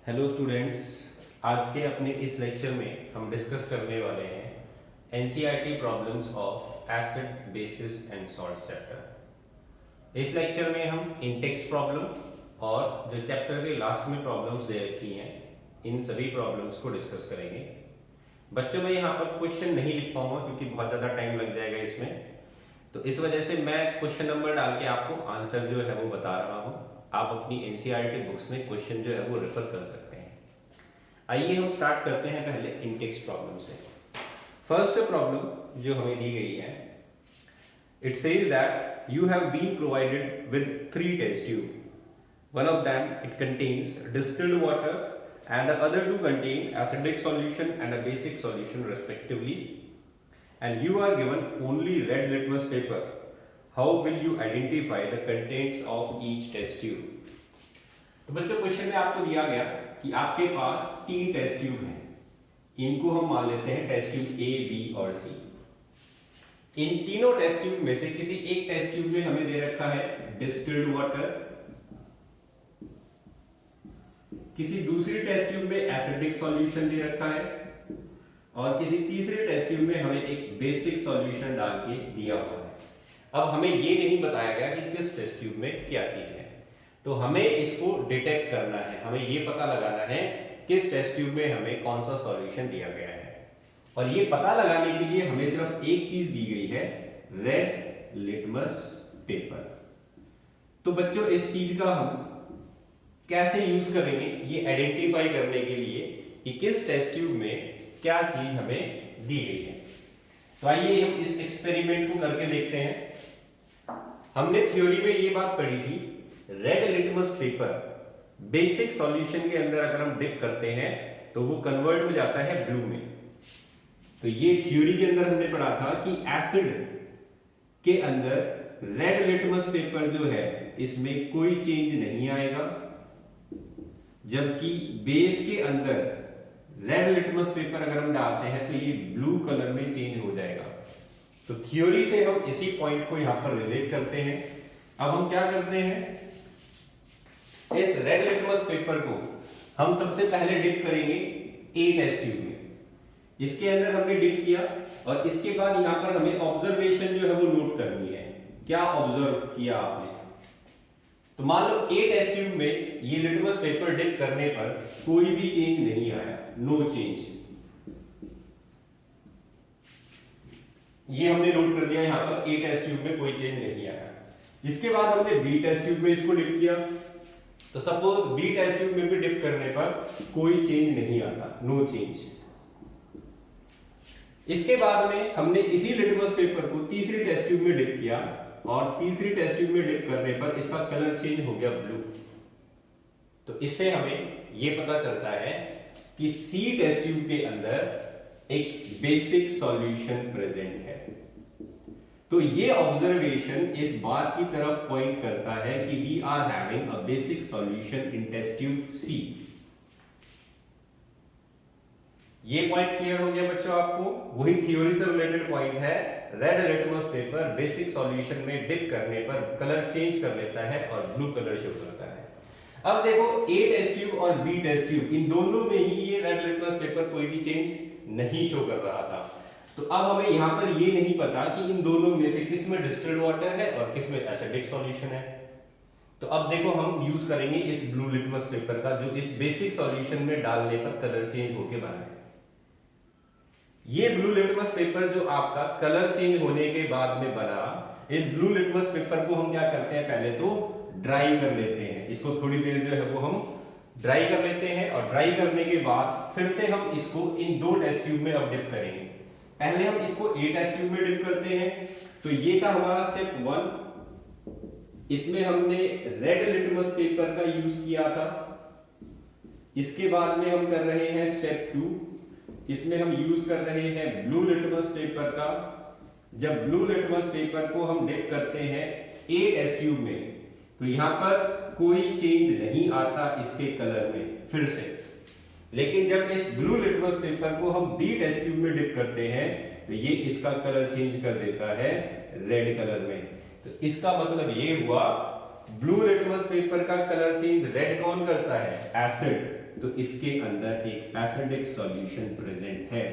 Hello students. आज के अपने इस लेक्चर में हम डिस्कस करने वाले हैं NCERT problems of acid basis and salts chapter. इस लेक्चर में हम इन टेक्स्ट प्रॉब्लम और जो चैप्टर के लास्ट में प्रॉब्लम्स दे रखी हैं इन सभी प्रॉब्लम्स को डिस्कस करेंगे। बच्चों में यहाँ पर क्वेश्चन नहीं लिख पाऊंगा क्योंकि बहुत ज़्यादा टाइम लग जाएगा इसमें, तो इस वजह से मैं क्वेश्चन नंबर डाल के आपको आंसर जो है वो बता रहा हूँ। आप अपनी एनसीईआरटी बुक्स में क्वेश्चन जो है वो रेफर कर सकते हैं। आइए हम स्टार्ट करते हैं पहले इन टेक्स्ट प्रॉब्लम से। फर्स्ट प्रॉब्लम जो हमें दी गई है, it says that you have been provided with 3 test tube. One of them it contains distilled water and the other two contain acidic solution and a basic solution respectively, and you are given only red litmus paper. How will you identify the contents of each test tube? तो बच्चों question में आपको दिया गया कि आपके पास 3 test tube हैं। इनको हम मान लेते हैं टेस्ट ट्यूब ए, बी और सी। इन तीनों टेस्ट ट्यूब में से किसी एक टेस्ट ट्यूब में हमें दे रखा है डिस्टिल्ड वाटर, किसी दूसरी टेस्ट ट्यूब में एसिडिक सॉल्यूशन दे रखा है और किसी तीसरे टेस्ट ट्यूब में हमें एक बेसिक सॉल्यूशन डाल के दिया हुआ है। अब हमें ये नहीं बताया गया कि किस टेस्ट ट्यूब में क्या चीज है, तो हमें इसको डिटेक्ट करना है। हमें ये पता लगाना है किस टेस्ट ट्यूब में हमें कौन सा सॉल्यूशन दिया गया है, और ये पता लगाने के लिए हमें सिर्फ एक चीज दी गई है, रेड लिटमस पेपर। तो बच्चों इस चीज का हम कैसे यूज करेंगे ये आइडेंटिफाई करने के लिए कि किस टेस्ट ट्यूब में क्या चीज हमें दी गई है। तो आइए हम इस एक्सपेरिमेंट को करके देखते हैं। हमने थ्योरी में ये बात पढ़ी थी, red litmus paper basic solution के अंदर अगर हम डिप करते हैं तो वो कन्वर्ट हो जाता है ब्लू में। तो ये थ्योरी के अंदर हमने पढ़ा था कि एसिड के अंदर रेड लिटमस पेपर जो है इसमें कोई चेंज नहीं आएगा, जबकि बेस के अंदर रेड लिटमस पेपर अगर हम डालते हैं तो ये ब्लू कलर में चेंज हो जाएगा। तो थ्योरी से हम इसी पॉइंट को यहां पर रिलेट करते हैं। अब हम क्या करते हैं, इस रेड लिटमस पेपर को हम सबसे पहले डिप करेंगे ए टेस्ट ट्यूब में। इसके अंदर हमने डिप किया और इसके बाद यहां पर हमें ऑब्जर्वेशन जो है वो नोट करनी है। क्या ऑब्जर्व किया आपने? तो मान लो ए टेस्ट ट्यूब में ये लिटमस पेपर डिप करने पर कोई भी चेंज नहीं आया, नो चेंज। ये हमने नोट कर लिया यहां पर ए टेस्ट ट्यूब में कोई चेंज नहीं आया। इसके बाद हमने बी टेस्ट ट्यूब में इसको डिप किया, तो सपोज बी टेस्ट ट्यूब में भी डिप करने पर कोई चेंज नहीं आता, नो चेंज। इसके बाद में हमने इसी लिटमस पेपर को तीसरी टेस्ट ट्यूब में डिप किया और तीसरी टेस्ट ट्यूब में डिप करने पर इसका कलर चेंज हो गया ब्लू। तो इससे हमें यह पता चलता है कि सी टेस्ट ट्यूब के अंदर एक बेसिक सॉल्यूशन प्रेजेंट है। तो ये ऑब्जर्वेशन इस बात की तरफ पॉइंट करता है कि we are having a basic solution in test tube C. ये पॉइंट क्लियर हो गया बच्चों आपको? वही थ्योरी से रिलेटेड पॉइंट है। Red litmus paper basic solution में डिप करने पर कलर चेंज कर लेता है और ब्लू कलर शो करता है। अब देखो ए टेस्ट ट्यूब और बी टेस्ट ट्यूब इन दोनों में ही ये रेड लिटमस पेपर कोई भी चेंज नहीं शो कर रहा था। तो अब हमें यहां पर ये नहीं पता कि इन दोनों में से किस में डिस्टिल्ड वाटर है और किस में एसिडिक सॉल्यूशन है। तो अब देखो हम यूज करेंगे इस ब्लू लिटमस पेपर का, जो इस बेसिक सॉल्यूशन में डालने पर कलर चेंज होके बना है। ये ब्लू लिटमस पेपर जो आपका कलर चेंज होने के बाद में बना, इस ब्लू लिटमस पेपर को हम क्या करते हैं, पहले तो ड्राई कर लेते हैं। इसको थोड़ी देर जो है वो हम ड्राई कर लेते हैं और ड्राई करने के बाद फिर से हम इसको इन 2 टेस्ट ट्यूब में अब डिप करेंगे। पहले हम इसको ए टेस्ट ट्यूब में डिप करते हैं, तो ये था हमारा स्टेप 1। इसमें हमने रेड लिटमस पेपर का यूज किया था। इसके बाद में हम कर रहे हैं स्टेप 2, इसमें हम यूज कर रहे हैं ब्लू लिटमस पेपर का। जब ब्लू लिटमस पेपर को हम डिप करते हैं ए टेस्ट ट्यूब में, तो यहां पर कोई चेंज नहीं आता इसके कलर में फिर से। लेकिन जब इस ब्लू लिटमस पेपर को हम बी टेस्ट ट्यूब में डिप करते हैं तो ये इसका कलर चेंज कर देता है रेड कलर में। तो इसका मतलब ये हुआ ब्लू लिटमस पेपर का कलर चेंज रेड कौन करता है? एसिड। तो इसके अंदर एक एसिडिक सॉल्यूशन प्रेजेंट है।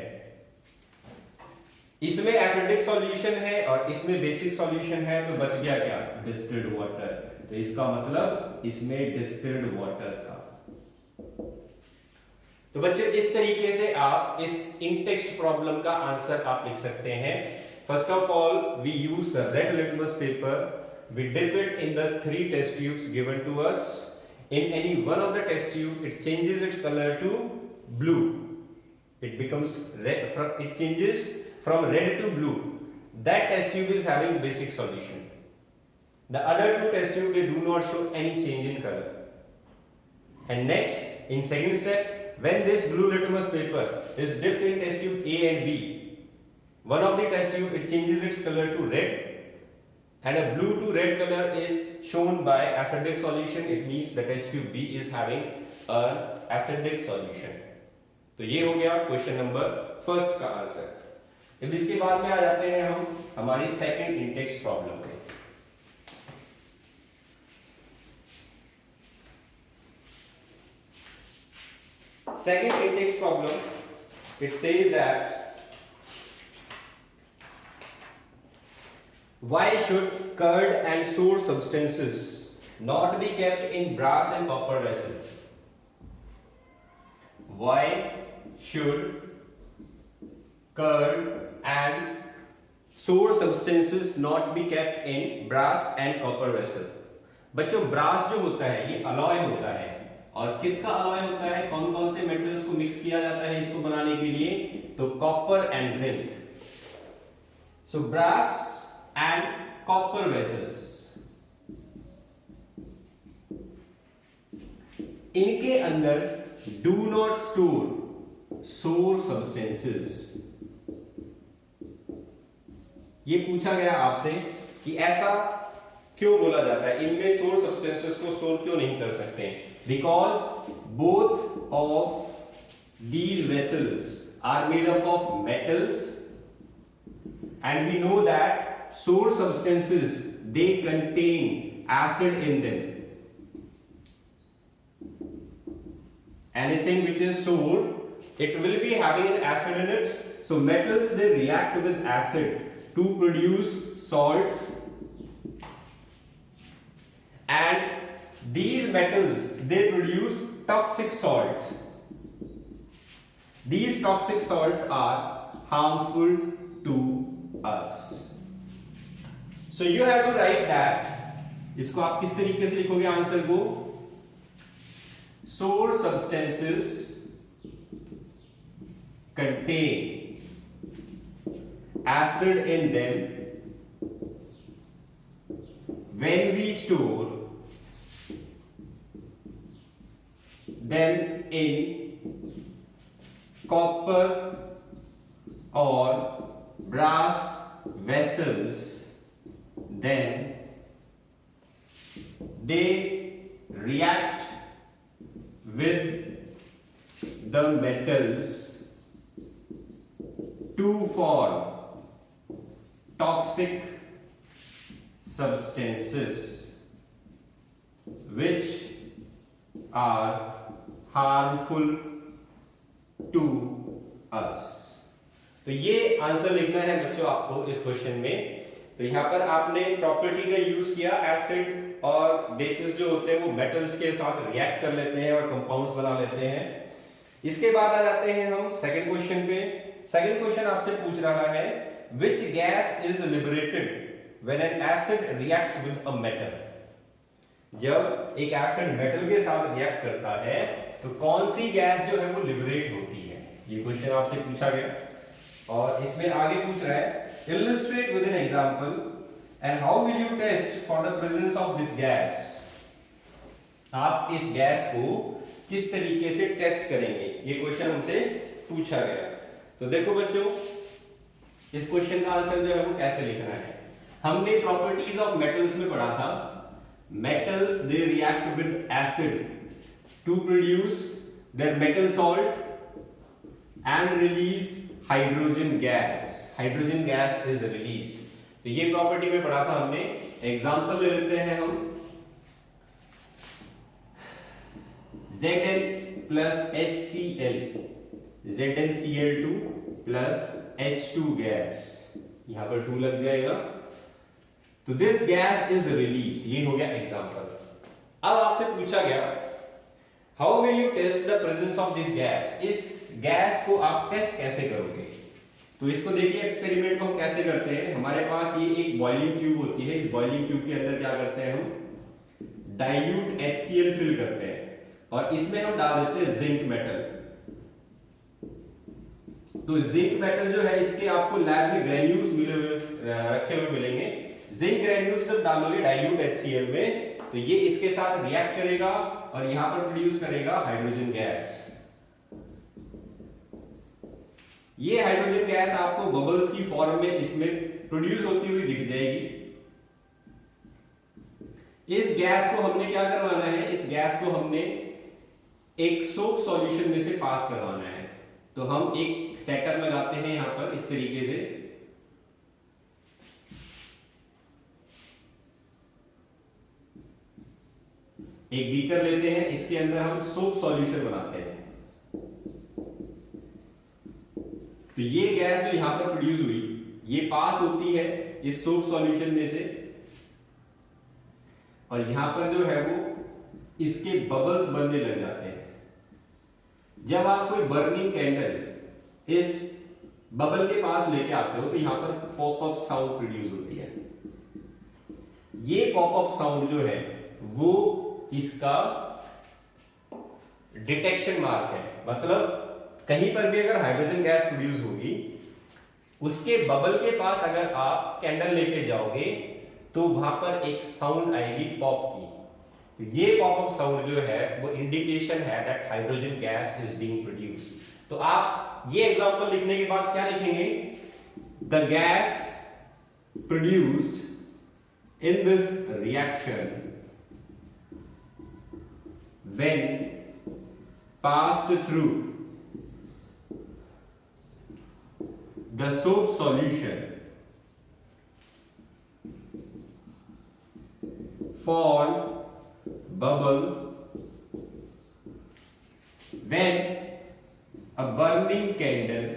इसमें एसिडिक सॉल्यूशन है और इसमें बेसिक सॉल्यूशन है, तो बच गया क्या? Distilled water. तो इसका मतलब इसमें डिस्टिल्ड वाटर था। तो बच्चों इस तरीके से आप इस इन टेक्स्ट प्रॉब्लम का आंसर आप लिख सकते हैं। First of all we use the red litmus paper, we dip it in the 3 test tubes given to us. In any one of the test tube it changes its color to blue. It becomes red, it changes from red to blue. That test tube is having basic solution. The other 2 test tubes, they do not show any change in color. And next, in second step, when this blue litmus paper is dipped in test tube A and B, one of the test tube it changes its color to red, and a blue to red color is shown by acidic solution. It means the test tube B is having an acidic solution. तो ये हो गया question number first का answer. अब इसके बाद में आ जाते हैं हम हमारी सेकंड इंटेक्स प्रॉब्लम पे। Second Intex problem, it says that why should curd and sour substances not be kept in brass and copper vessel? Why should curd and sour substances not be kept in brass and copper vessel? बच्चों brass जो होता है ये alloy होता है, और किसका alloy होता है? कौन कौन से मेटल्स को मिक्स किया जाता है इसको बनाने के लिए? तो copper and zinc. So brass and copper vessels, इनके अंदर do not store sour substances। ये पूछा गया आपसे कि ऐसा क्यों बोला जाता है, इनमें sour substances को स्टोर क्यों नहीं कर सकते? Because both of these vessels are made up of metals, and we know that sour substances they contain acid in them. Anything which is sour, it will be having an acid in it. So metals they react with acid to produce salts, and these metals they produce toxic salts. These toxic salts are harmful to us. So you have to write that, इसको आप किस तरीके से लिखोगे answer को? Sour substances contain acid in them when we store them in copper or brass vessels, then they react with the metals to form toxic substances which are harmful to us। तो ये answer लिखना है बच्चों आपको इस question में। तो यहाँ पर आपने प्रॉपर्टी का यूज किया, एसिड और बेसिस जो होते हैं वो मेटल्स के साथ रिएक्ट कर लेते हैं और कंपाउंड्स बना लेते हैं। इसके बाद आ जाते हैं हम सेकंड क्वेश्चन पे। सेकंड क्वेश्चन आपसे पूछ रहा है which gas is liberated when an acid reacts with a metal. जब एक एसिड मेटल के साथ रिएक्ट करता है तो कौन सी गैस जो है वो लिबरेट होती है, ये क्वेश्चन आपसे पूछा गया। और इसमें आगे पूछ रहा है illustrate with an example and how will you test for the presence of this gas। आप इस गैस को किस तरीके से टेस्ट करेंगे, ये क्वेश्चन हमसे पूछा गया। तो देखो बच्चों इस क्वेश्चन का आंसर जो है वो कैसे लिखना है। हमने प्रॉपर्टीज ऑफ मेटल्स में पढ़ा था, metals they react with acid to produce their metal salt and release hydrogen gas. Hydrogen gas is released. तो ये प्रॉपर्टी में पढ़ा था हमने। एग्जांपल ले लेते हैं हम। Zn plus HCl, ZnCl2 plus H2 gas, यहां पर 2 लग जाएगा। तो दिस गैस इज रिलीज्ड, ये हो गया एग्जांपल। अब आपसे पूछा गया how will you test the presence of this gas, इस गैस को आप टेस्ट कैसे करोगे। तो इसको देखिए एक्सपेरिमेंट को हम कैसे करते हैं। हमारे पास ये एक बॉइलिंग ट्यूब होती है, इस बॉइलिंग ट्यूब के अंदर क्या करते हैं हम डाइल्यूट HCl फिल करते हैं और इसमें हम डाल देते हैं जिंक मेटल। तो जिंक मेटल जो है इसके आपको लैब में ग्रेन्यूल्स मिले हुए रखे हुए मिलेंगे। जिंक ग्रेन्यूल्स जब डालोगे डाइल्यूट HCl में तो ये इसके साथ रिएक्ट करेगा और यहां पर प्रोड्यूस करेगा हाइड्रोजन गैस। ये हाइड्रोजन गैस आपको बबल्स की फॉर्म में इसमें प्रोड्यूस होती हुई दिख जाएगी। इस गैस को हमने क्या करवाना है, इस गैस को हमने एक सोप सॉल्यूशन में से पास करवाना है। तो हम एक सेटअप लगाते हैं यहां पर इस तरीके से, एक बीकर लेते हैं, इसके अंदर हम सोप सॉल्यूशन बनाते हैं। तो ये गैस जो यहां पर प्रोड्यूस हुई ये पास होती है इस सोप सॉल्यूशन में से और यहां पर जो है वो इसके बबल्स बनने लग जाते हैं। जब आप कोई बर्निंग कैंडल इस बबल के पास लेके आते हो तो यहां पर पॉपअप साउंड प्रोड्यूस होती है। ये पॉपअप साउंड जो है वो इसका डिटेक्शन मार्क है, मतलब कहीं पर भी अगर हाइड्रोजन गैस प्रोड्यूस होगी उसके बबल के पास अगर आप कैंडल लेके जाओगे तो वहां पर एक साउंड आएगी पॉप की। तो ये पॉपअप साउंड जो है वो इंडिकेशन है that hydrogen gas is being produced. तो आप ये एग्जांपल लिखने के बाद क्या लिखेंगे, the gas produced in this reaction when passed through the soap solution formed bubble when a burning candle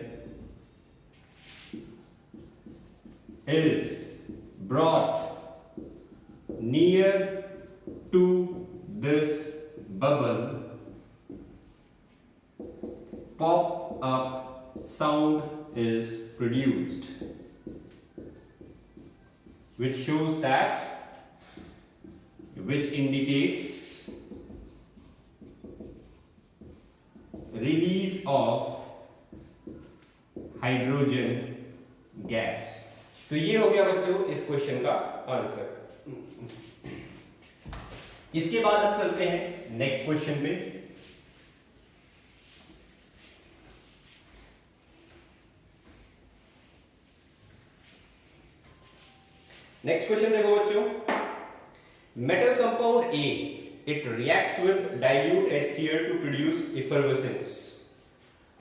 is brought near to this bubble, pop up sound is produced, which shows that, which indicates release of hydrogen gas। तो ये हो गया बच्चों इस question का answer. इसके बाद हम चलते हैं नेक्स्ट क्वेश्चन पे। नेक्स्ट क्वेश्चन देखो बच्चों, metal compound A it reacts with dilute HCl to produce effervescence.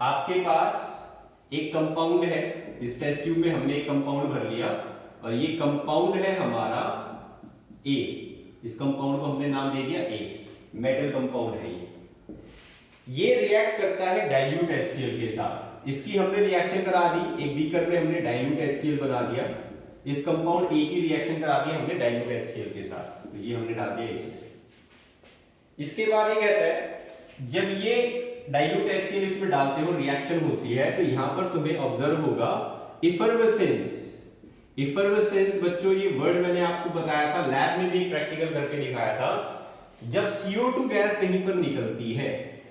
आपके पास एक कंपाउंड है, इस टेस्ट ट्यूब में हमने एक कंपाउंड भर लिया और ये कंपाउंड है हमारा A। इस कंपाउंड को हमने नाम दे दिया A, मेटल कंपाउंड है ये रिएक्ट करता है डाइल्यूट HCl के साथ। इसकी हमने रिएक्शन करा दी, एक बीकर में हमने डाइल्यूट HCl बना दिया, इस कंपाउंड A की रिएक्शन करा दी हमने डाइल्यूट HCl के साथ, तो ये हमने डाल दिया इसमें। इसके बाद ये कहता है जब ये डाइल्यूट HCl इसमें डालते हो रिएक्शन होती है तो यहां पर तुम्हें ऑब्जर्व होगा इफरवेसेंस। इफरवेसेंस बच्चों ये वर्ड मैंने आपको बताया था, लैब में भी प्रैक्टिकल करके दिखाया था। जब CO2 गैस कहीं पर निकलती है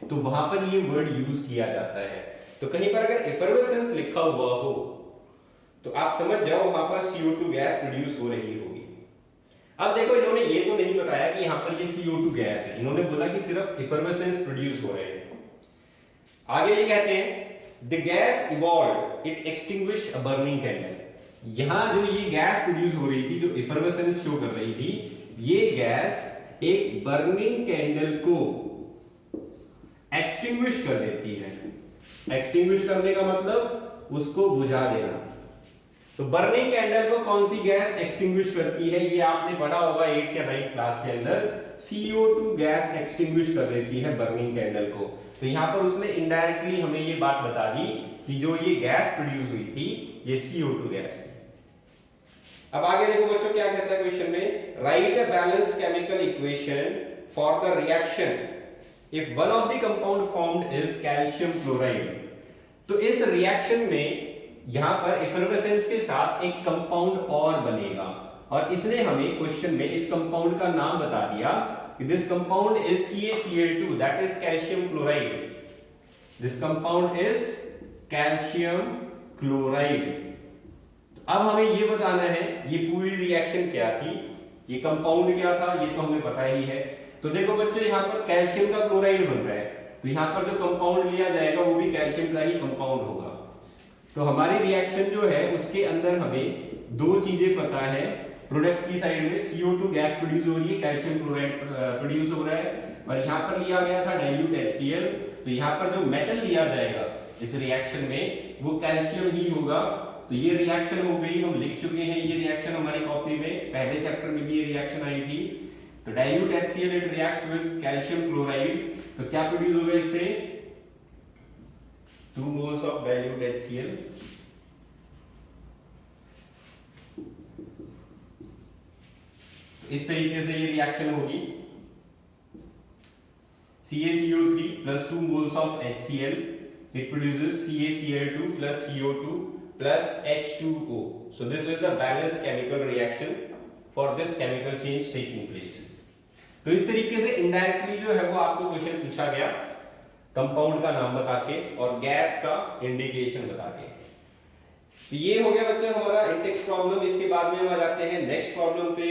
तो वहां पर ये वर्ड यूज किया जाता है। तो कहीं पर अगर इफरवेसेंस लिखा हुआ हो तो आप समझ जाओ वहां पर CO2 गैस प्रोड्यूस हो रही होगी। अब देखो इन्होंने ये तो नहीं बताया कि यहां पर ये CO2 गैस है, इन्होंने बोला कि सिर्फ इफरवेसेंस प्रोड्यूस हो रहे हैं। आगे ये कहते हैं the gas evolved it extinguish a burning candle. यहां जो ये गैस प्रोड्यूस हो रही थी, जो इफरवेसेंस शो कर रही थी, ये गैस एक बर्निंग कैंडल को एक्सटिंग्विश कर देती है। एक्सटिंग्विश करने का मतलब उसको बुझा देना। तो बर्निंग कैंडल को कौन सी गैस एक्सटिंग्विश करती है ये आपने पढ़ा होगा 8 या 9 क्लास के अंदर, CO2 गैस एक्सटिंग्विश कर देती है बर्निंग कैंडल को। तो यहाँ पर उसने इनडायरेक्टली हमें ये बात बता दी कि जो ये गैस प्रोड्यूस हुई थी ये CO2 गैस थी। अब आगे देखो बच्चों क्या कहता है क्वेश्चन में, right a balanced chemical equation for the reaction if one of the compound formed is calcium chloride. तो इस रिएक्शन में यहां पर एफरवेसेंस के साथ एक कंपाउंड और बनेगा और इसने हमें क्वेश्चन में इस कंपाउंड का नाम बता दिया कि this compound is CaCl2 that is calcium chloride. This compound is calcium chloride. अब हमें ये बताना है ये पूरी रिएक्शन क्या थी, ये कंपाउंड क्या था, ये तो हमें पता ही है। तो देखो बच्चों यहाँ पर कैल्शियम का क्लोराइड बन रहा है, तो यहाँ पर जो कंपाउंड लिया जाएगा वो भी कैल्शियम का ही कंपाउंड होगा। तो हमारी रिएक्शन जो है उसके अंदर हमें दो चीजें पता है, प्रोडक्ट की साइड में CO2 गैस प्रोड्यूस हो रही है, कैल्शियम क्लोराइड प्रोड्यूस हो रहा है और यहाँ पर लिया गया था डाइल्यूट HCl। तो यहाँ पर जो मेटल लिया जाएगा इस रिएक्शन में वो कैल्शियम ही होगा। तो ये रिएक्शन हो गई, हम लिख चुके हैं ये रिएक्शन हमारी कॉपी में, पहले चैप्टर में भी ये रिएक्शन आई थी। तो dilute HCl it reacts with calcium chloride, तो क्या प्रोड्यूस होगा इससे 2 moles of dilute HCl। इस तरीके से ये रिएक्शन होगी, CaCO3 plus 2 moles of HCl it produces CaCl2 plus CO2 plus H2O। so this is the balanced chemical reaction for this chemical change taking place। तो इस तरीके से इनडायरेक्टली जो है वो आपको क्वेश्चन पूछा गया कंपाउंड का नाम बता के और गैस का इंडिकेशन बता के। तो ये हो गया बच्चा हमारा इंडेक्स प्रॉब्लम। इसके बाद में हम आ जाते हैं नेक्स्ट प्रॉब्लम पे,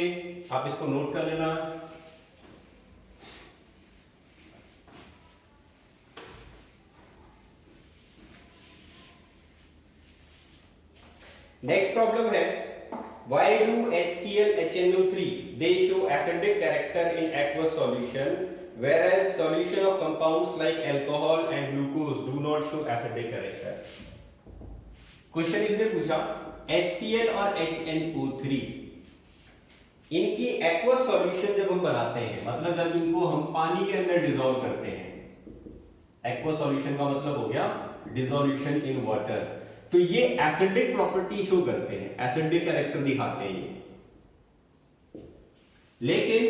आप इसको नोट कर लेना। नेक्स्ट प्रॉब्लम है why do HCl HNO3 they show acidic character in aqueous solution whereas solution of compounds like alcohol and glucose do not show acidic character। Question इसने पूछा HCl और HNO3 इनकी एक्वस सॉल्यूशन जब हम बनाते हैं, मतलब जब इनको हम पानी के अंदर डिसॉल्व करते हैं, एक्वस सॉल्यूशन का मतलब हो गया डिसोल्यूशन इन वाटर, तो ये एसिडिक प्रॉपर्टी शो करते हैं, एसिडिक कैरेक्टर दिखाते हैं ये। लेकिन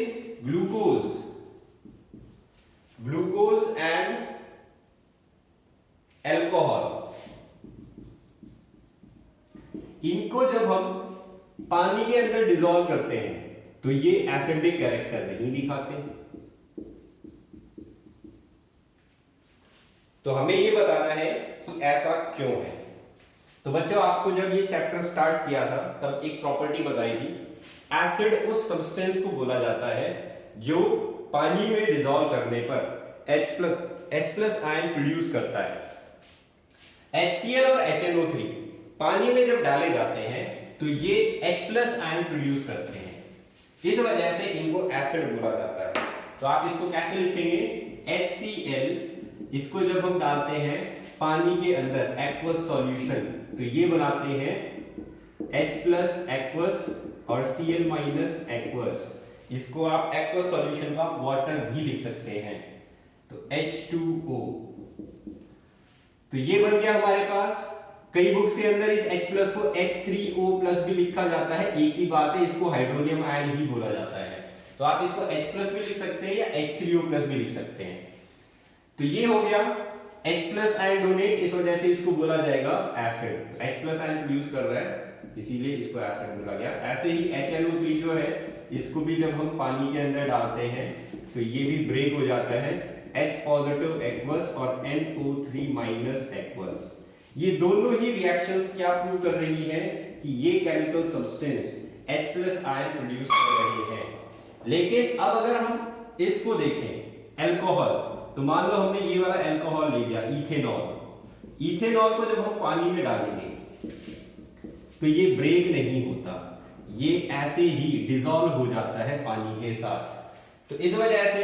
ग्लूकोज एंड अल्कोहल इनको जब हम पानी के अंदर डिसॉल्व करते हैं तो ये एसिडिक कैरेक्टर नहीं दिखाते। तो हमें ये बताना है कि ऐसा क्यों है। तो बच्चों आपको जब ये चैप्टर स्टार्ट किया था तब एक प्रॉपर्टी बताई थी, एसिड उस सब्सटेंस को बोला जाता है जो पानी में डिसॉल्व करने पर H+ आयन प्रोड्यूस करता है। HCl और HNO3 पानी में जब डाले जाते हैं तो ये H+ आयन प्रोड्यूस करते हैं, इस वजह से इनको एसिड बोला जाता है। तो आप इसको कैसे लिखेंगे, HCl इसको जब हम डालते हैं पानी के अंदर एक्वस सॉल्यूशन तो ये बनाते हैं H+ एक्वस और Cl- एक्वस, इसको आप एक्वस सॉल्यूशन का वाटर भी लिख सकते हैं, तो H2O। तो ये बन गया हमारे पास। कई बुक्स के अंदर इस H+ को H3O+ भी लिखा जाता है, एक ही बात है, इसको हाइड्रोनियम आयन ही बोला जाता है। तो आप इसको H+ भी लिख सकते हैं या H3O+ भी लिख सकते हैं। तो ये हो गया H+ आयन डोनेट, इस वजह से इसको बोला जाएगा एसिड। तो H+ आयन प्रोड्यूस कर रहा है इसीलिए इसको एसिड बोला गया। ऐसे ही HNO3 जो है इसको भी जब हम पानी के अंदर डालते हैं तो ये भी ब्रेक हो जाता है, H+ एक्वस और NO3- एक्वस। ये दोनों ही रिएक्शंस क्या प्रूव कर रही है कि ये chemical substance H+ ion produce कर रहे हैं। लेकिन अब अगर हम इसको देखें अल्कोहल, तो मान लो हमने ये वाला अल्कोहल ले लिया, इथेनॉल को जब हम पानी में डालेंगे तो ये ब्रेक नहीं होता, ये ऐसे ही डिसॉल्व हो जाता है पानी के साथ। तो इस वजह से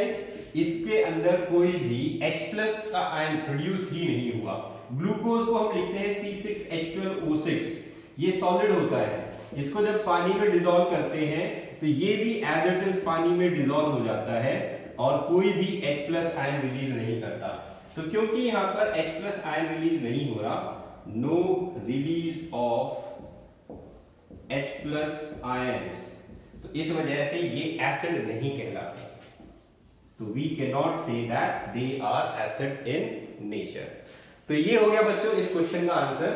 इसके अंदर कोई भी H+ का आयन प्रोड्यूस ही नहीं हुआ। ग्लूकोज को हम लिखते हैं C6H12O6, ये सॉलिड होता है, इसको जब पानी में डिसॉल्व करते हैं तो ये भी एज इट इज पानी में डिसॉल्व हो जाता है और कोई भी H+ आयन रिलीज नहीं करता। तो क्योंकि यहां पर H+ आयन रिलीज नहीं हो रहा, no release of H+ ions, तो इस वजह से ये एसिड नहीं कहलाते। तो we can not say that they are acid in nature. तो ये हो गया बच्चों इस क्वेश्चन का आंसर।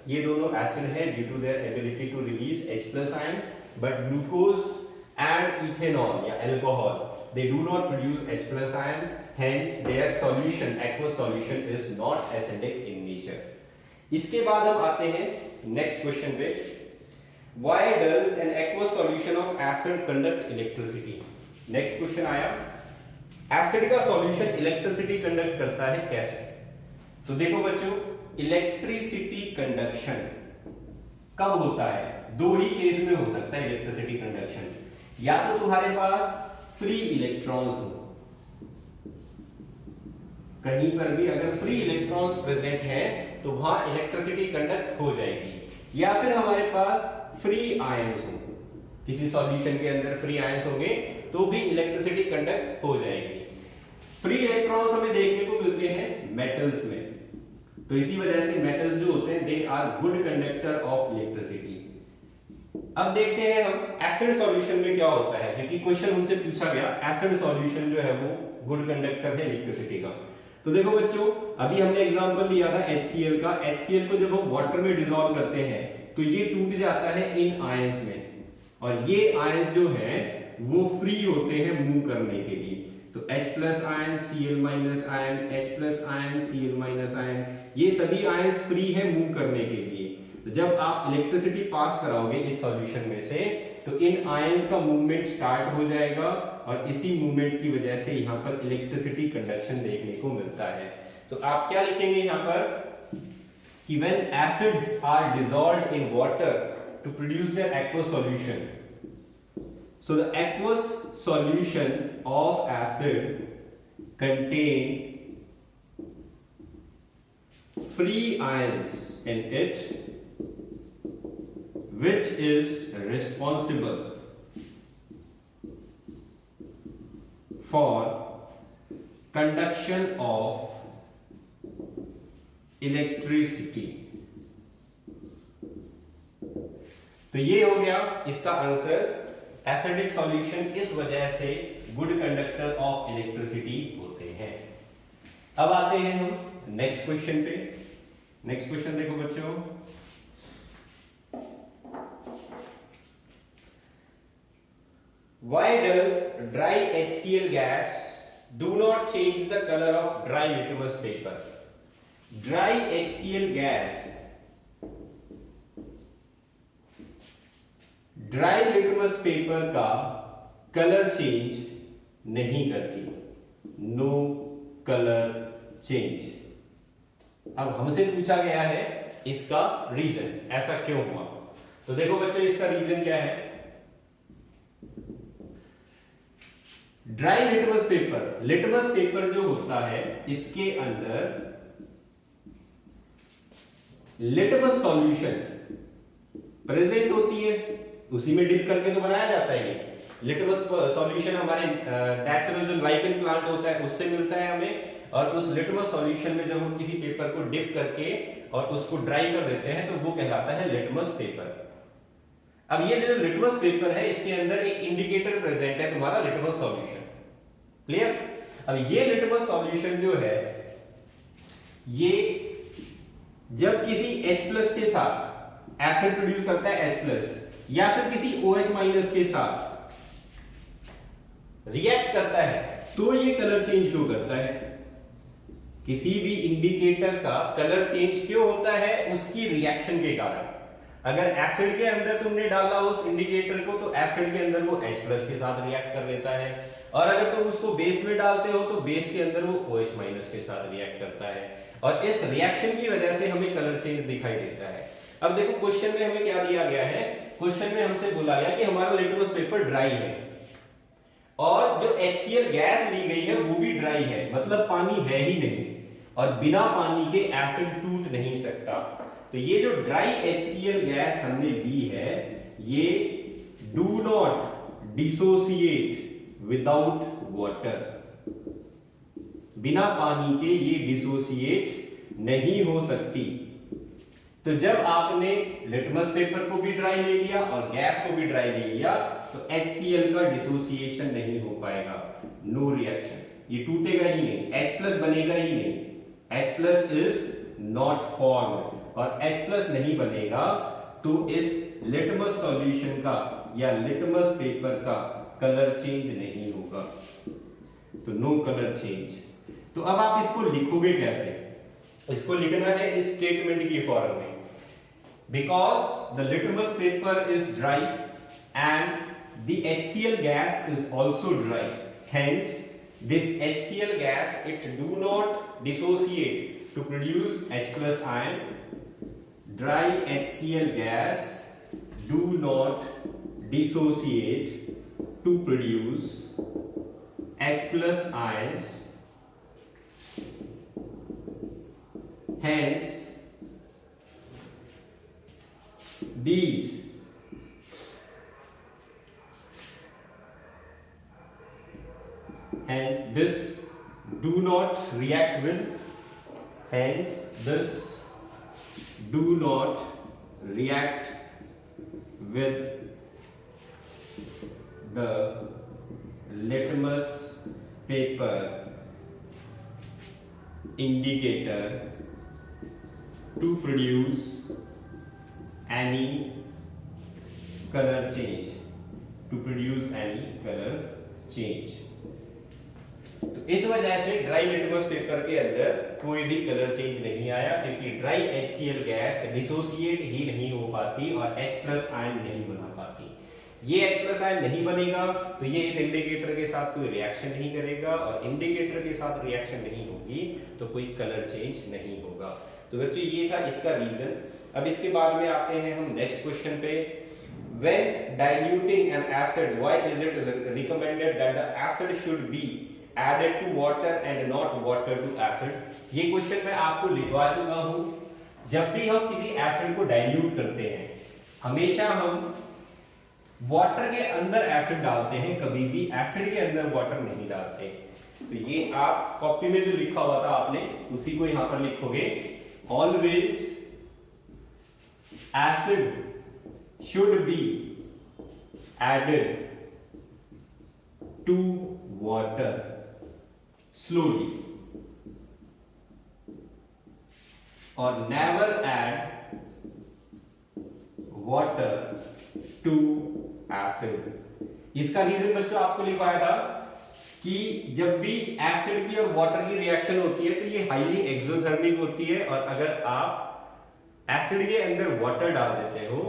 ये दोनों एसिड है due to their ability to release H+ ion, but glucose and ethanol या alcohol they do not produce H+ ion, hence their solution, aqueous solution is not acidic in nature. इसके बाद हम आते हैं next question पे। Why does an aqueous solution of acid conduct electricity? Next question आया, acid का solution electricity conduct करता है कैसे? तो देखो बच्चों, इलेक्ट्रिसिटी कंडक्शन कब होता है? दो ही केस में हो सकता है इलेक्ट्रिसिटी कंडक्शन। या तो तुम्हारे पास फ्री इलेक्ट्रॉन्स हो, कहीं पर भी अगर फ्री इलेक्ट्रॉन्स प्रेजेंट है तो वहां इलेक्ट्रिसिटी कंडक्ट हो जाएगी, या फिर हमारे पास फ्री आयंस हो, किसी सॉल्यूशन के अंदर फ्री आयंस होंगे तो भी इलेक्ट्रिसिटी कंडक्ट हो जाएगी। फ्री इलेक्ट्रॉन्स हमें देखने को मिलते हैं मेटल्स में, तो इसी वजह से मेटल्स जो होते हैं they are good conductor of electricity. अब देखते हैं हम एसिड सॉल्यूशन में क्या होता है, क्योंकि क्वेश्चन हमसे पूछा गया एसिड सॉल्यूशन जो है वो गुड कंडक्टर है इलेक्ट्रिसिटी का। तो देखो बच्चों, अभी हमने एग्जांपल लिया था HCl का। HCl को जब हम वाटर में डिसॉल्व करते हैं तो ये टूट जाता है इन आयंस में, और ये आयंस जो है वो फ्री होते हैं मूव करने के लिए। तो H+ ion, Cl- ion, H+ ion, Cl- ion, ये सभी आयंस फ्री है मूव करने के लिए। तो जब आप इलेक्ट्रिसिटी पास कराओगे इस सॉल्यूशन में से तो इन आयंस का मूवमेंट स्टार्ट हो जाएगा, और इसी मूवमेंट की वजह से यहाँ पर इलेक्ट्रिसिटी कंडक्शन देखने को मिलता है। तो आप क्या लिखेंगे यहाँ पर कि when acids are dissolved in water to produce their aqueous solution, so the aqueous solution of acid contain free ions in it, which is responsible for conduction of electricity। तो ये हो गया इसका आंसर। एसिडिक सॉल्यूशन इस वजह से good conductor of electricity होते हैं। अब आते हैं हम नेक्स्ट क्वेश्चन पे। नेक्स्ट क्वेश्चन देखो बच्चों, why does dry HCl gas do not change the color of dry litmus paper? Dry HCl gas dry litmus paper का कलर चेंज नहीं करती, नो कलर चेंज। अब हमसे पूछा गया है इसका रीजन, ऐसा क्यों हुआ? तो देखो बच्चों, इसका रीजन क्या है। ड्राई लिटमस पेपर जो होता है इसके अंदर लिटमस सॉल्यूशन प्रेजेंट होती है, उसी में डिप करके तो बनाया जाता है। ये लिटमस सॉल्यूशन हमारे नेचुरल जो लाइकेन प्लांट होता है उससे मिलता है हमें, और उस लिटमस सॉल्यूशन में जब हम किसी पेपर को डिप करके और उसको ड्राई कर देते हैं तो वो कहलाता है लिटमस पेपर। अब ये जो लिटमस पेपर है इसके अंदर एक इंडिकेटर प्रेजेंट है, तुम्हारा लिटमस सॉल्यूशन। क्लियर? अब ये लिटमस सॉल्यूशन जो है ये जब किसी H+ के साथ एसिड प्रोड्यूस करता है H+ या फिर किसी OH- के साथ रिएक्ट करता है तो ये कलर चेंज शो करता है। किसी भी इंडिकेटर का कलर चेंज क्यों होता है? उसकी रिएक्शन के कारण। अगर एसिड के अंदर तुमने डाला उस इंडिकेटर को तो एसिड के अंदर वो H+ के साथ रिएक्ट कर लेता है, और अगर तुम उसको बेस में डालते हो तो बेस के अंदर वो OH- के साथ रिएक्ट करता है, और इस रिएक्शन की वजह से हमें कलर चेंज दिखाई देता है। अब देखो क्वेश्चन में हमें क्या दिया गया है। क्वेश्चन में हमसे बोला गया कि हमारा लिटमस पेपर ड्राई है और जो HCl गैस ली गई है वो भी ड्राई है, मतलब पानी है ही नहीं, और बिना पानी के एसिड टूट नहीं सकता। तो ये जो ड्राई HCl गैस हमने ली है ये do not dissociate without water, बिना पानी के ये डिसोसिएट नहीं हो सकती। तो जब आपने लिटमस पेपर को भी ड्राई ले लिया और गैस को भी ड्राई ले लिया तो HCl का डिसोसिएशन नहीं हो पाएगा, नो रिएक्शन, ये टूटेगा ही नहीं, H+ बनेगा ही नहीं, H+ इज नॉट फॉर्म्ड, और H+ नहीं बनेगा तो इस लिटमस सॉल्यूशन का या लिटमस पेपर का कलर चेंज नहीं होगा, तो नो कलर चेंज। तो अब आप इसको लिखोगे कैसे? इसको लिखना है इस स्टेटमेंट की फॉर्म में, because the litmus paper is dry and the HCl gas is also dry, hence this HCl gas it do not dissociate to produce H+ ion. Dry HCl gas do not dissociate to produce H+ ions, hence these this do not react with, hence this do not react with the litmus paper indicator to produce any color change, to produce any color change। तो इस वजह से dry litmus paper के अंदर कोई भी colour change नहीं आया, क्योंकि ड्राई HCl गैस डिसोसिएट ही नहीं हो पाती और H+ आयन नहीं बना पाती। ये H+ आयन नहीं बनेगा तो ये इस इंडिकेटर के साथ कोई रिएक्शन नहीं करेगा, और इंडिकेटर के साथ रिएक्शन नहीं होगी तो कोई कलर चेंज नहीं होगा। तो बच्चों ये था इसका रीजन। अब इसके बाद में आते हैं हम नेक्स्ट क्वेश्चन पे। When diluting an acid, why is it recommended that the acid should be added to water and not water to acid? ये क्वेश्चन मैं आपको लिखवा चुका हूं। जब भी हम किसी एसिड को डाइल्यूट करते हैं हमेशा हम वाटर के अंदर एसिड डालते हैं, कभी भी एसिड के अंदर वाटर नहीं डालते। तो ये आप कॉपी में जो लिखा हुआ था आपने उसी को यहां पर लिखोगे। Always acid should be added to water slowly, or never add water to acid। इसका रीजन बच्चों आपको लिखवाया था कि जब भी एसिड की और वाटर की रिएक्शन होती है तो ये हाईली एक्सोथर्मिक होती है, और अगर आप एसिड के अंदर वाटर डाल देते हो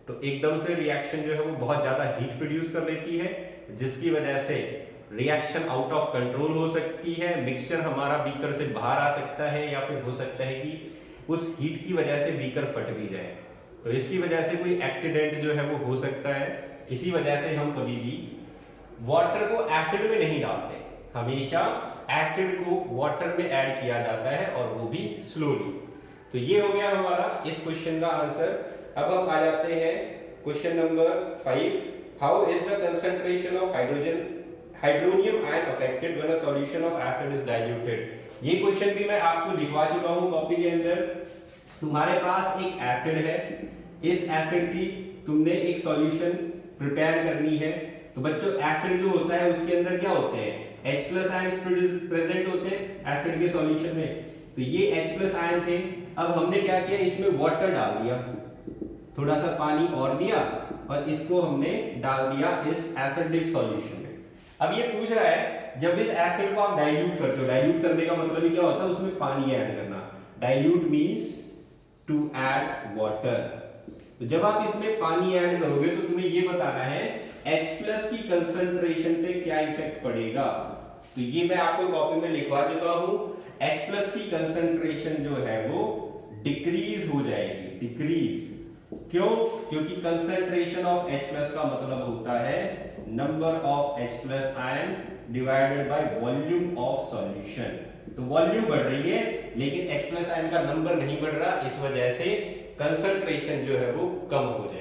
तो एकदम से रिएक्शन जो है वो बहुत ज्यादा हीट प्रोड्यूस कर लेती है, जिसकी वजह से रिएक्शन आउट ऑफ कंट्रोल हो सकती है, मिक्सचर हमारा बीकर से बाहर आ सकता है, या फिर हो सकता है कि उस हीट की वजह से बीकर फट भी जाए। तो इसकी वजह से कोई एक्सीडेंट जो है वो हो सकता है। इसी वजह से हम कभी भी वाटर को एसिड में नहीं डालते, हमेशा एसिड को वाटर में ऐड किया जाता है और वो भी स्लोली। तो ये हो गया हमारा इस क्वेश्चन का आंसर। अब हम आ जाते हैं question number 5। How is the concentration of hydronium ion affected when a solution of acid is diluted? ये क्वेश्चन भी मैं आपको लिखवा चुका हूं कॉपी के अंदर। तुम्हारे पास एक एसिड है, इस एसिड की तुमने एक सॉल्यूशन प्रिपेयर करनी है। तो बच्चों एसिड जो होता है उसके अंदर क्या होते हैं? H+ आयंस प्रेजेंट होते हैं एसिड के सॉल्यूशन में। तो ये H+ आयन थे। अब हमने क्या किया, इसमें वाटर डाल दिया, थोड़ा सा पानी और दिया और इसको हमने डाल दिया इस एसिडिक सॉल्यूशन में। अब ये पूछ रहा है जब इस एसिड को आप डाइल्यूट करते हो, डाइल्यूट करने का मतलब ही क्या होता है, उसमें पानी ऐड करना। Dilute means to add water. तो जब आप इसमें पानी ऐड करोगे तो तुम्हें ये बताना है H+ की कंसंट्रेशन पे क्या इफेक्ट पड़ेगा। तो ये मैं आपको कॉपी में लिखवा चुका हूं। H+ की कंसंट्रेशन जो है वो डिक्रीज हो जाएगी, डिक्रीज। क्यों? क्योंकि कंसंट्रेशन ऑफ H+ का मतलब होता है number of H+ ion divided by volume of solution. तो वॉल्यूम बढ़ रही है लेकिन H+ आयन का नंबर नहीं बढ़ रहा, इस वजह से कंसंट्रेशन जो है वो कम हो जाएगी।